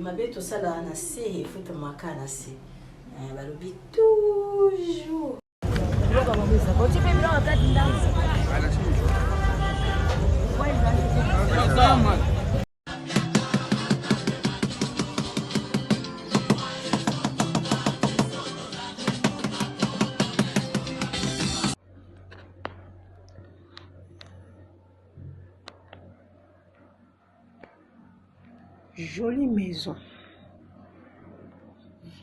mabe to sala na se il faut te marquer na se balobi toujours jolie maison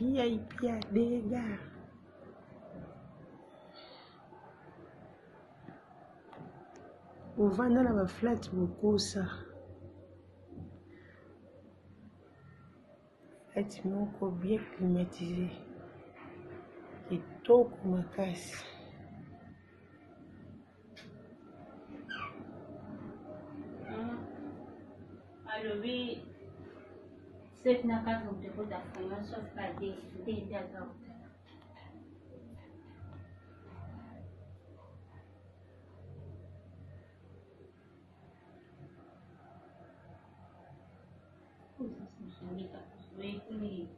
VIP à dégâts. Au vent dans la flat beaucoup ça. Bâtiment bien climatisé. Et tout comme casse. Alors oui, c'est une carte de votre affaire, sauf qu'à des d'accord. Oui,